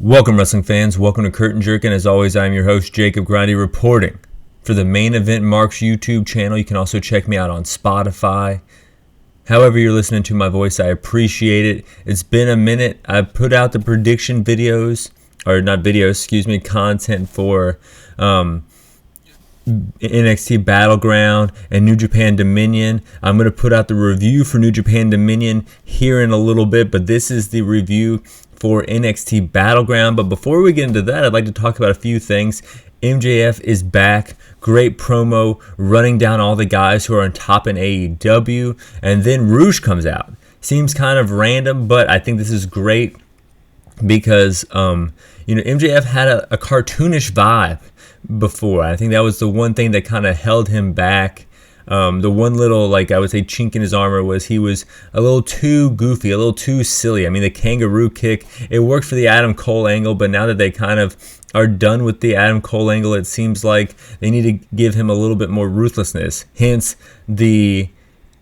Welcome, wrestling fans. Welcome to Curtain Jerkin. As always, I'm your host, Jacob Grondy, reporting for the Main Event Marks YouTube channel. You can also check me out on Spotify. However you're listening to my voice, I appreciate it. It's been a minute. I put out the prediction videos, or not videos, excuse me, content for NXT Battleground and New Japan Dominion. I'm going to put out the review for New Japan Dominion here in a little bit, but this is the review for NXT Battleground. But before we get into that, I'd like to talk about a few things. MJF is back. Great promo running down all the guys who are on top in AEW. And then Rouge comes out. Seems kind of random, but I think this is great because, MJF had a cartoonish vibe before. I think that was the one thing that kind of held him back. The one little, I would say, chink in his armor was he was a little too goofy, a little too silly. I mean, the kangaroo kick, it worked for the Adam Cole angle, but now that they kind of are done with the Adam Cole angle, it seems like they need to give him a little bit more ruthlessness. Hence, the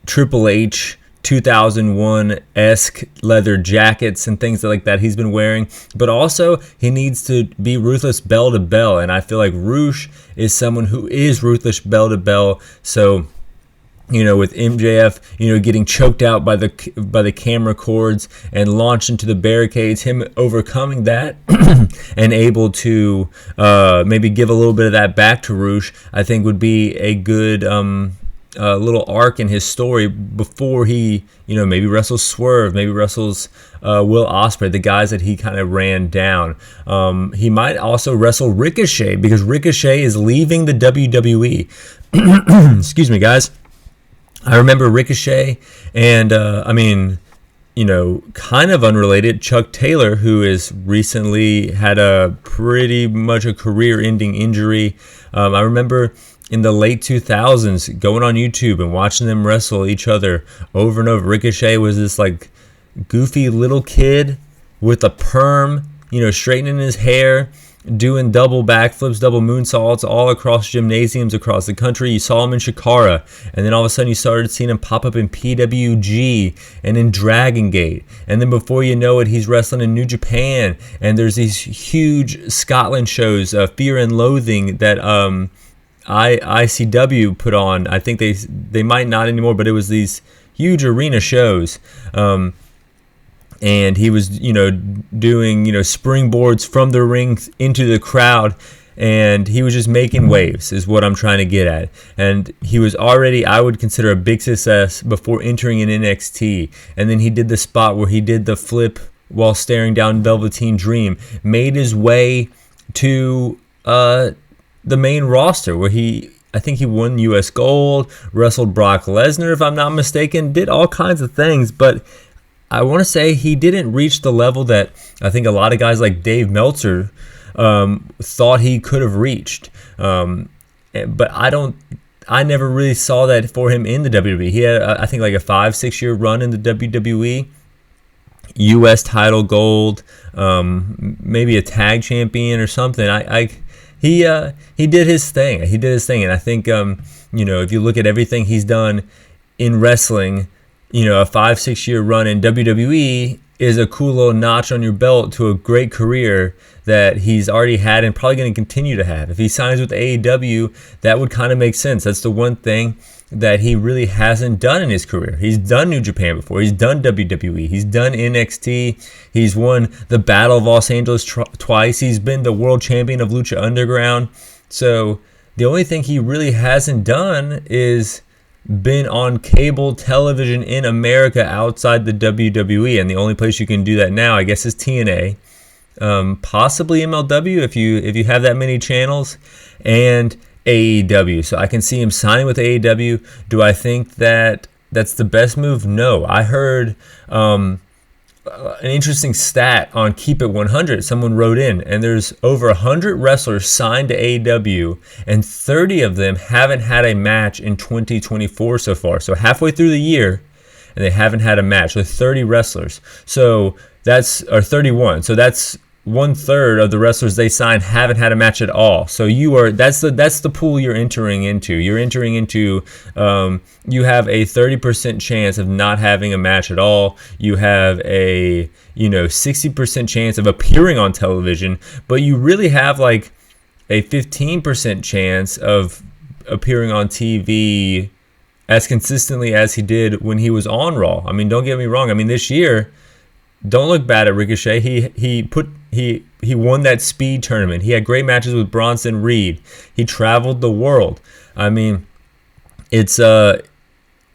Triple H 2001-esque leather jackets and things like that he's been wearing, but also he needs to be ruthless bell to bell, and I feel like Rouge is someone who is ruthless bell to bell. So with MJF, getting choked out by the camera cords and launched into the barricades, him overcoming that and able to maybe give a little bit of that back to Rouge, I think would be a good little arc in his story before he, maybe wrestles Swerve, maybe wrestles Will Ospreay, the guys that he kind of ran down. He might also wrestle Ricochet because Ricochet is leaving the WWE. Excuse me, guys. I remember Ricochet and, kind of unrelated, Chuck Taylor, who has recently had a pretty much a career-ending injury. I remember in the late 2000s going on YouTube and watching them wrestle each other over and over. Ricochet was this goofy little kid with a perm, straightening his hair, doing double backflips, double moonsaults all across gymnasiums across the country. You saw him in Shikara, and then all of a sudden you started seeing him pop up in PWG and in Dragon Gate. And then before you know it, he's wrestling in New Japan, and there's these huge Scotland shows, Fear and Loathing, that ICW put on. I think they might not anymore, but it was these huge arena shows. And he was, doing, springboards from the ring into the crowd, and he was just making waves, is what I'm trying to get at. And he was already, I would consider, a big success before entering in NXT. And then he did the spot where he did the flip while staring down Velveteen Dream, made his way to the main roster where I think he won US Gold, wrestled Brock Lesnar, if I'm not mistaken, did all kinds of things, but I want to say he didn't reach the level that I think a lot of guys like Dave Meltzer thought he could have reached. But I never really saw that for him in the WWE. He had, I think, a 5-6 year run in the WWE. US title gold, maybe a tag champion or something. He did his thing. And I think, if you look at everything he's done in wrestling, a 5-6 year run in WWE is a cool little notch on your belt to a great career that he's already had and probably going to continue to have. If he signs with AEW, that would kind of make sense. That's the one thing that he really hasn't done in his career. He's done New Japan before. He's done WWE. He's done NXT. He's won the Battle of Los Angeles twice. He's been the world champion of Lucha Underground. So the only thing he really hasn't done is been on cable television in America outside the WWE, and the only place you can do that now, I guess, is TNA, possibly MLW if you have that many channels, and AEW. So I can see him signing with AEW. Do I think that that's the best move? No. I heard an interesting stat on Keep It 100. Someone wrote in, and there's over 100 wrestlers signed to AEW, and 30 of them haven't had a match in 2024 so far. So halfway through the year, and they haven't had a match with 30 wrestlers. So or 31. So that's 1/3 of the wrestlers they sign haven't had a match at all. So that's the pool you're entering into. You're entering into you have a 30% chance of not having a match at all. You have a 60% chance of appearing on television, but you really have like a 15% chance of appearing on TV as consistently as he did when he was on Raw. I mean, don't get me wrong. I mean, this year, don't look bad at Ricochet. He won that speed tournament. He had great matches with Bronson Reed. He traveled the world. I mean, it's I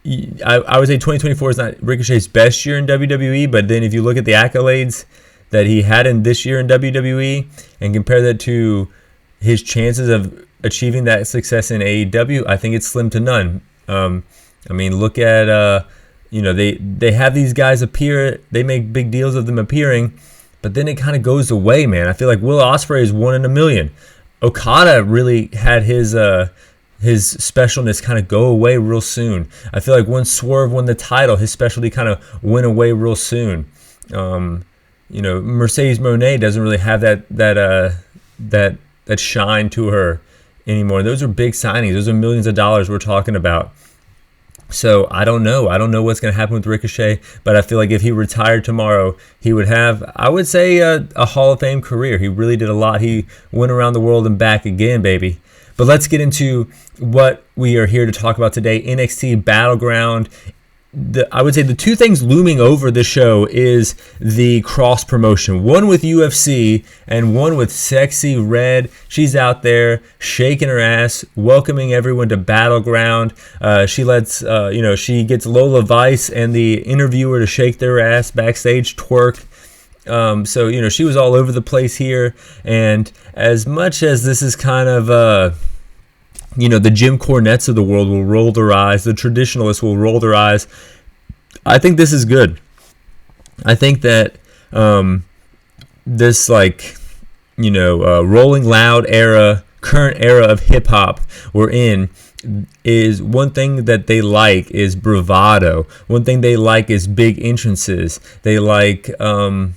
would say 2024 is not Ricochet's best year in WWE, but then if you look at the accolades that he had in this year in WWE and compare that to his chances of achieving that success in AEW, I think it's slim to none. I mean, look at they have these guys appear, they make big deals of them appearing, but then it kind of goes away, man. I feel like Will Ospreay is 1 in a million. Okada really had his specialness kind of go away real soon. I feel like when Swerve won the title, his specialty kind of went away real soon. Mercedes Moné doesn't really have that shine to her anymore. Those are big signings. Those are millions of dollars we're talking about. So I don't know. I don't know what's going to happen with Ricochet, but I feel like if he retired tomorrow, he would have, I would say, a Hall of Fame career. He really did a lot. He went around the world and back again, baby. But let's get into what we are here to talk about today. NXT Battleground. I would say the two things looming over the show is the cross promotion. One with UFC and one with Sexy Red. She's out there shaking her ass, welcoming everyone to Battleground. She gets Lola Vice and the interviewer to shake their ass backstage, twerk. So she was all over the place here. And as much as this is kind of the Jim Cornettes of the world will roll their eyes, the traditionalists will roll their eyes, I think this is good. I think that this Rolling Loud era, current era of hip hop we're in, is one thing that they like is bravado. One thing they like is big entrances. They like things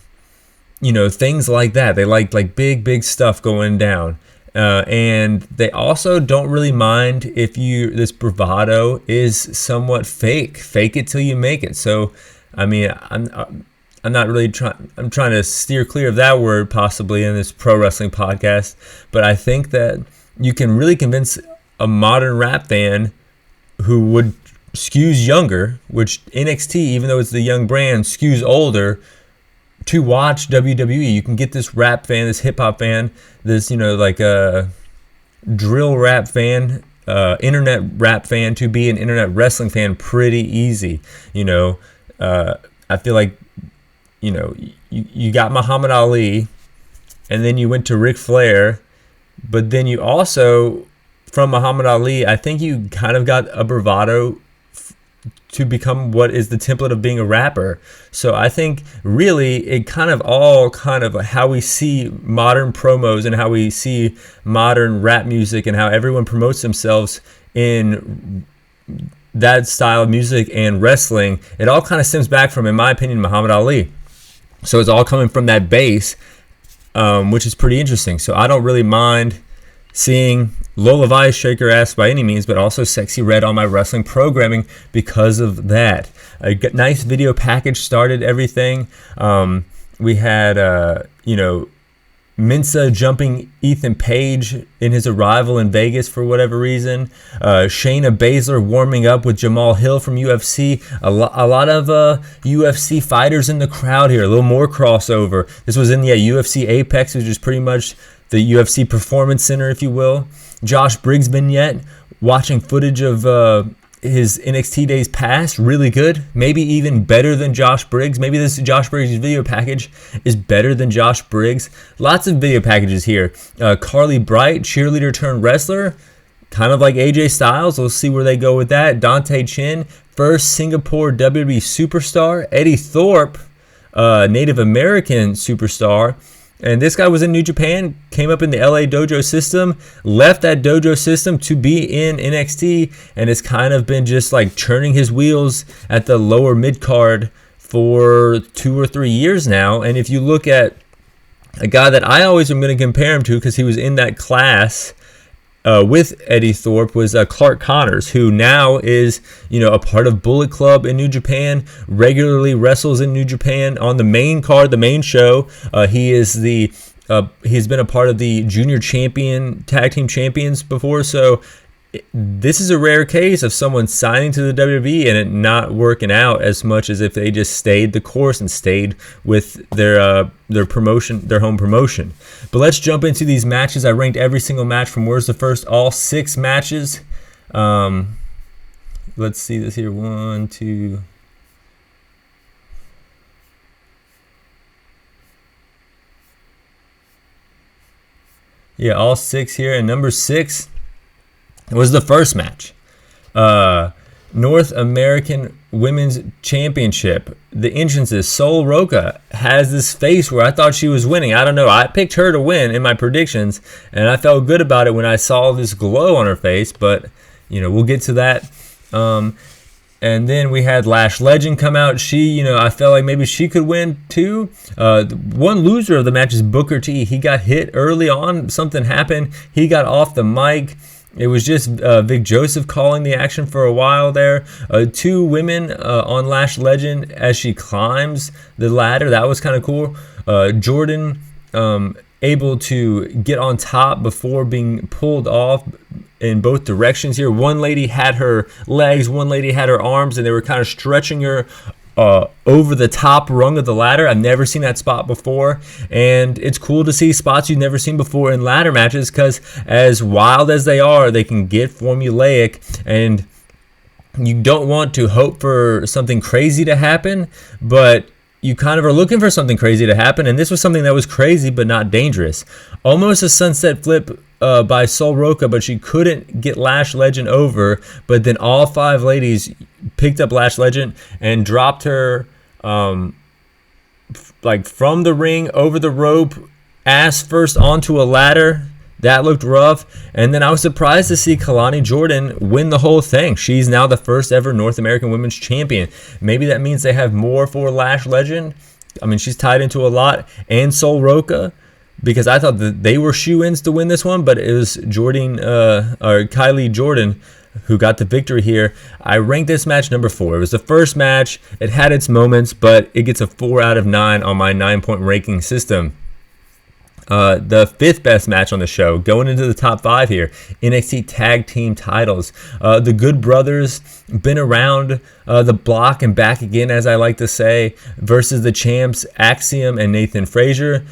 like that. They like big stuff going down. And they also don't really mind if this bravado is somewhat fake it till you make it. So I mean, I'm not really I'm trying to steer clear of that word possibly in this pro wrestling podcast, but I think that you can really convince a modern rap fan who would skews younger, which NXT, even though it's the young brand, skews older, to watch WWE. You can get this rap fan, this hip hop fan, this a drill rap fan, internet rap fan, to be an internet wrestling fan pretty easy. I feel like you got Muhammad Ali, and then you went to Ric Flair, but then you also, from Muhammad Ali, I think you kind of got a bravado to become what is the template of being a rapper. So I think really it kind of how we see modern promos and how we see modern rap music and how everyone promotes themselves in that style of music and wrestling, it all kind of stems back from, in my opinion, Muhammad Ali. So it's all coming from that base, which is pretty interesting. So I don't really mind seeing Lola Vice shake her ass by any means, but also Sexy Red on my wrestling programming because of that. A nice video package started everything. We had, Mensa jumping Ethan Page in his arrival in Vegas for whatever reason. Shayna Baszler warming up with Jamal Hill from UFC. A lot of UFC fighters in the crowd here. A little more crossover. This was in the UFC Apex, which is pretty much the UFC Performance Center, if you will. Josh Briggs vignette, watching footage of his NXT days past, really good. Maybe even better than Josh Briggs. Maybe this Josh Briggs video package is better than Josh Briggs. Lots of video packages here. Carly Bright, cheerleader turned wrestler, kind of like AJ Styles. We'll see where they go with that. Dante Chin, first Singapore WWE superstar. Eddie Thorpe, Native American superstar. And this guy was in New Japan, came up in the LA dojo system, left that dojo system to be in NXT, and has kind of been just like churning his wheels at the lower mid card for 2 or 3 years now. And if you look at a guy that I always am going to compare him to because he was in that class with Eddie Thorpe was Clark Connors, who now is, a part of Bullet Club in New Japan, regularly wrestles in New Japan on the main card, the main show. He's been a part of the junior tag team champions before, so this is a rare case of someone signing to the WWE and it not working out as much as if they just stayed the course and stayed with their promotion, their home promotion. But let's jump into these matches. I ranked every single match from worst to first, all 6 matches. Let's see this here. 1, 2. Yeah, all 6 here. And number 6 was the first match. North American Women's Championship. The entrances, Sol Roca has this face where I thought she was winning. I don't know. I picked her to win in my predictions, and I felt good about it when I saw this glow on her face, but, we'll get to that. And then we had Lash Legend come out. She, I felt like maybe she could win too. One loser of the match is Booker T. He got hit early on. Something happened. He got off the mic. It was just Vic Joseph calling the action for a while there. 2 women on Lash Legend as she climbs the ladder. That was kind of cool. Jordan able to get on top before being pulled off in both directions here. One lady had her legs, one lady had her arms, and they were kind of stretching her over the top rung of the ladder. I've never seen that spot before, and it's cool to see spots you've never seen before in ladder matches because as wild as they are, they can get formulaic, and you don't want to hope for something crazy to happen, but you kind of are looking for something crazy to happen, and this was something that was crazy but not dangerous. Almost a sunset flip by Sol Roca, but she couldn't get Lash Legend over, but then all 5 ladies picked up Lash Legend and dropped her from the ring over the rope, ass first onto a ladder. That looked rough. And then I was surprised to see Kalani Jordan win the whole thing. She's now the first ever North American Women's Champion. Maybe that means they have more for Lash Legend. I mean, she's tied into a lot. And Sol Roca, because I thought that they were shoe-ins to win this one, but it was Kylie Jordan who got the victory here. I ranked this match number 4. It was the first match. It had its moments, but it gets a 4 out of 9 on my 9-point ranking system. The 5th best match on the show, going into the top 5 here, NXT Tag Team Titles. The Good Brothers, been around the block and back again, as I like to say, versus the champs, Axiom and Nathan Frazier.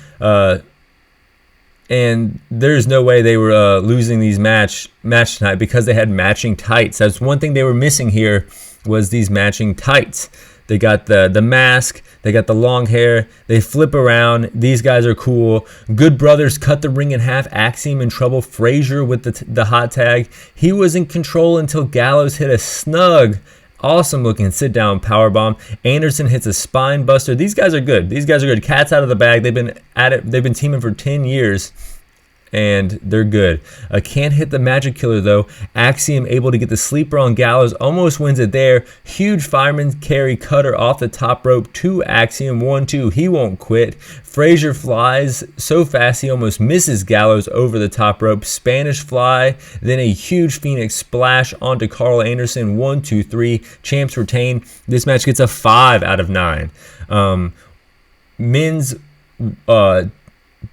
And there's no way they were losing these match tonight because they had matching tights. That's one thing they were missing here, was these matching tights. They got the mask, they got the long hair, they flip around. These guys are cool. Good Brothers cut the ring in half. Axiom in trouble. Frazier with the hot tag. He was in control until Gallows hit a snug, awesome looking sit down powerbomb. Anderson hits a spine buster. These guys are good. Cat's out of the bag. They've been at it. They've been teaming for 10 years. And they're good. Can't hit the Magic Killer though. Axiom able to get the sleeper on Gallows. Almost wins it there. Huge fireman carry cutter off the top rope to Axiom. 1-2. He won't quit. Frazier flies so fast he almost misses Gallows over the top rope. Spanish fly. Then a huge Phoenix splash onto Carl Anderson. 1-2-3. Champs retain. This match gets a 5 out of 9. Men's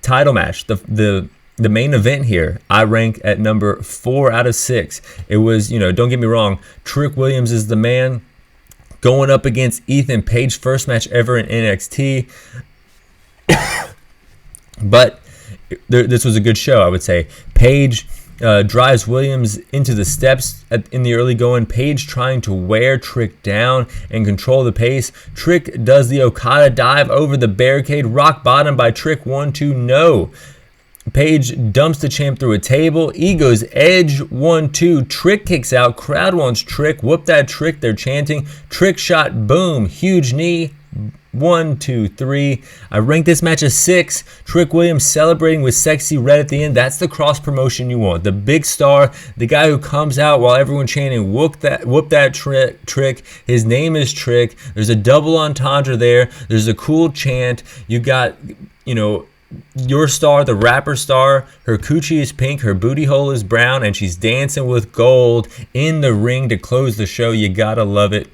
title match. The main event here, I rank at number 4 out of 6. It was, don't get me wrong, Trick Williams is the man going up against Ethan Page, first match ever in NXT. But this was a good show, I would say. Page drives Williams into the steps in the early going. Page trying to wear Trick down and control the pace. Trick does the Okada dive over the barricade. Rock bottom by Trick. 1-2, no. Page dumps the champ through a table. Ego's edge. 1-2. Trick kicks out. Crowd wants Trick. Whoop that Trick. They're chanting. Trick shot. Boom. Huge knee. 1, 2, 3. I rank this match a 6. Trick Williams celebrating with Sexy Red at the end. That's the cross promotion you want. The big star, the guy who comes out while everyone chanting, whoop that Trick. His name is Trick. There's a double entendre there. There's a cool chant. You got, your star, the rapper star, her coochie is pink, her booty hole is brown, and she's dancing with gold in the ring to close the show. You gotta love it.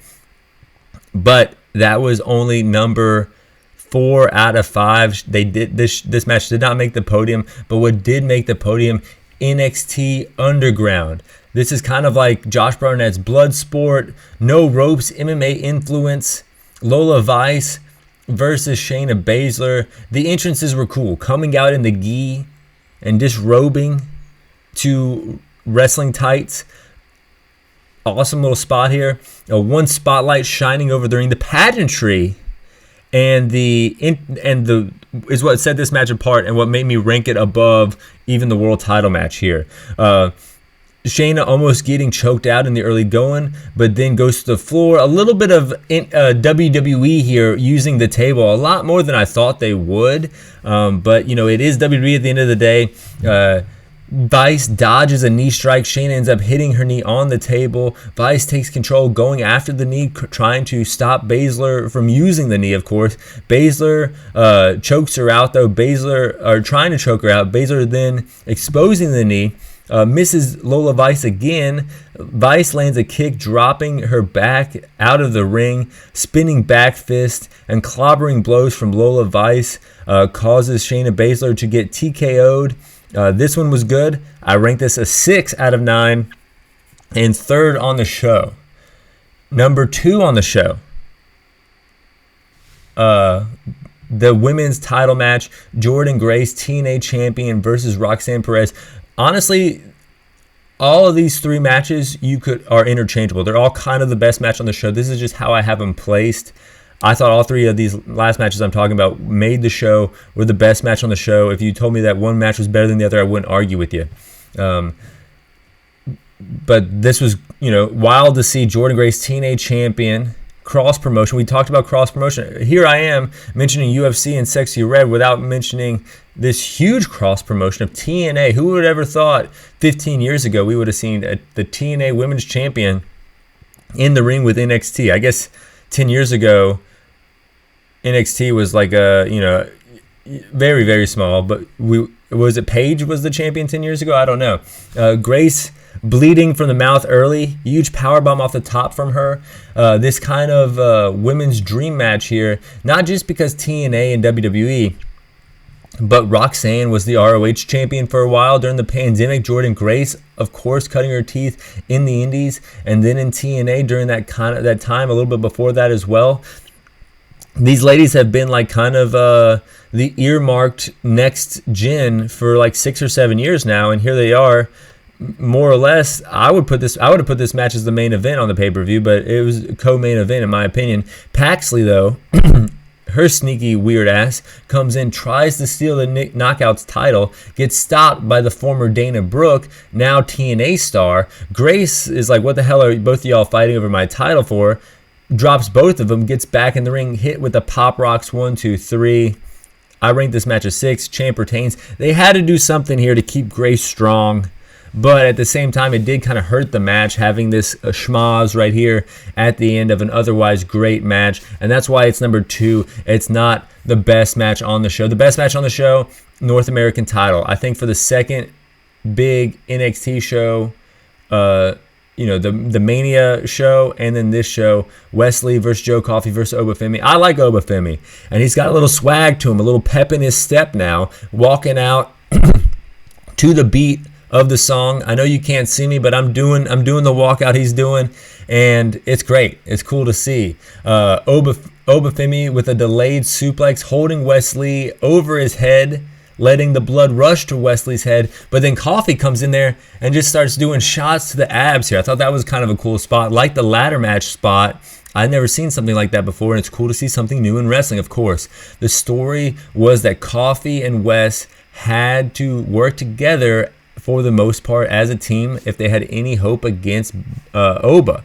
But that was only number 4 out of 5. They did this match did not make the podium, but what did make the podium, NXT Underground. This is kind of like Josh Barnett's Bloodsport, no ropes, MMA influence, Lola Vice versus Shayna Baszler. The entrances were cool, coming out in the gi and disrobing to wrestling tights. Awesome little spot here. One spotlight shining over the ring. The pageantry and the is what set this match apart and what made me rank it above even the world title match here. Shayna almost getting choked out in the early going, but then goes to the floor. A little bit of WWE here using the table, a lot more than I thought they would. But, it is WWE at the end of the day. Vice dodges a knee strike. Shayna ends up hitting her knee on the table. Vice takes control, going after the knee, trying to stop Baszler from using the knee, of course. Baszler chokes her out, though. Trying to choke her out. Baszler then exposing the knee. Misses Lola Vice again. Vice lands a kick, dropping her back out of the ring. Spinning back fist and clobbering blows from Lola Vice causes Shayna Baszler to get TKO'd. This one was good. I rank this a 6 out of 9 and third on the show. Number 2 on the show, the women's title match, Jordynne Grace, TNA champion versus Roxanne Perez. Honestly, all of these 3 matches are interchangeable. They're all kind of the best match on the show. This is just how I have them placed. I thought all 3 of these last matches I'm talking about made the show, were the best match on the show. If you told me that one match was better than the other, I wouldn't argue with you. But this was, wild to see Jordynne Grace, TNA champion, cross promotion. We talked about cross promotion. Here I am mentioning UFC and Sexy Red without mentioning this huge cross promotion of TNA. Who would have ever thought 15 years ago we would have seen the TNA women's champion in the ring with NXT? I guess 10 years ago, NXT was like very, very small, but was it Paige was the champion 10 years ago? I don't know. Grace bleeding from the mouth early, huge powerbomb off the top from her. This kind of women's dream match here, not just because TNA and WWE, but Roxanne was the ROH champion for a while during the pandemic. Jordynne Grace, of course, cutting her teeth in the Indies and then in TNA during that time, a little bit before that as well. These ladies have been like kind of the earmarked next gen for like 6 or 7 years now, and here they are, more or less. I would have put this match as the main event on the pay-per-view, but it was a co-main event in my opinion. Paxley, though, her sneaky weird ass comes in, tries to steal the Knockouts title, gets stopped by the former Dana Brooke, now TNA star. Grace is like, what the hell are both of y'all fighting over my title for? Drops both of them, gets back in the ring, hit with the Pop Rocks 1, 2, 3. I ranked this match a 6. Champ retains. They had to do something here to keep Grace strong, but at the same time, it did kind of hurt the match having this schmaz right here at the end of an otherwise great match, and that's why it's number 2. It's not the best match on the show. The best match on the show, North American title. I think for the second big NXT show, the Mania show, and then this show, Wesley versus Joe Coffey versus Obafemi. I like Obafemi, and he's got a little swag to him, a little pep in his step now, walking out to the beat of the song. I know you can't see me, but I'm doing the walkout he's doing, and it's great. It's cool to see. Obafemi with a delayed suplex, holding Wesley over his head, letting the blood rush to Wesley's head, but then Coffey comes in there and just starts doing shots to the abs here. I thought that was kind of a cool spot, like the ladder match spot. I'd never seen something like that before, and it's cool to see something new in wrestling, of course. The story was that Coffey and Wes had to work together for the most part as a team if they had any hope against Oba.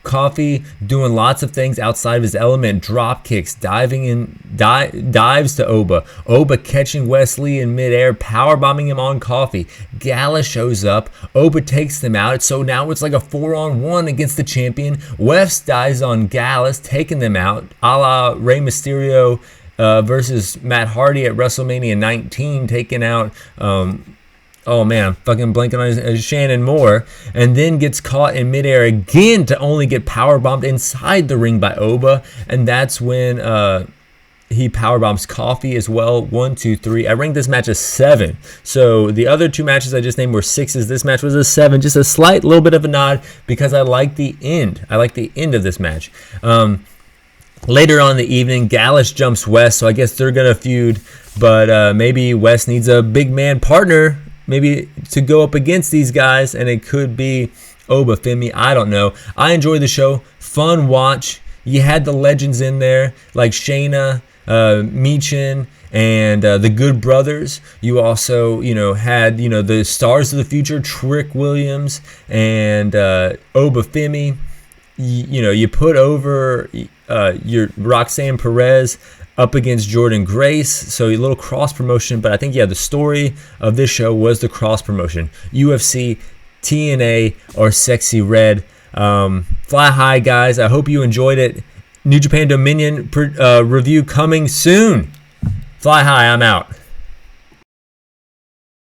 Coffey doing lots of things outside of his element, drop kicks, dives to Oba. Oba catching Wesley in midair, power bombing him on Coffey. Gallus shows up. Oba takes them out. So now it's like a 4-on-1 against the champion. Wes dies on Gallus, taking them out, a la Rey Mysterio versus Matt Hardy at WrestleMania 19, taking out, oh man, I'm fucking blanking on his Shannon Moore, and then gets caught in midair again to only get powerbombed inside the ring by Oba, and that's when he powerbombs Coffee as well. 1, 2, 3. I ranked this match a 7. So the other 2 matches I just named were 6s. This match was a 7. Just a slight little bit of a nod because I like the end. I like the end of this match. Later on in the evening, Gallus jumps West, so I guess they're going to feud. But maybe West needs a big man partner, maybe to go up against these guys, and it could be Oba Femi. I don't know. I enjoy the show. Fun watch. You had the legends in there like Shayna, Michin, and the Good Brothers. You also, had, the stars of the future, Trick Williams and Oba Femi. You put over your Roxanne Perez up against Jordan Grace, so a little cross promotion. But I think, the story of this show was the cross promotion. UFC, TNA, or Sexy Red. Fly high, guys. I hope you enjoyed it. New Japan Dominion review coming soon. Fly high, I'm out.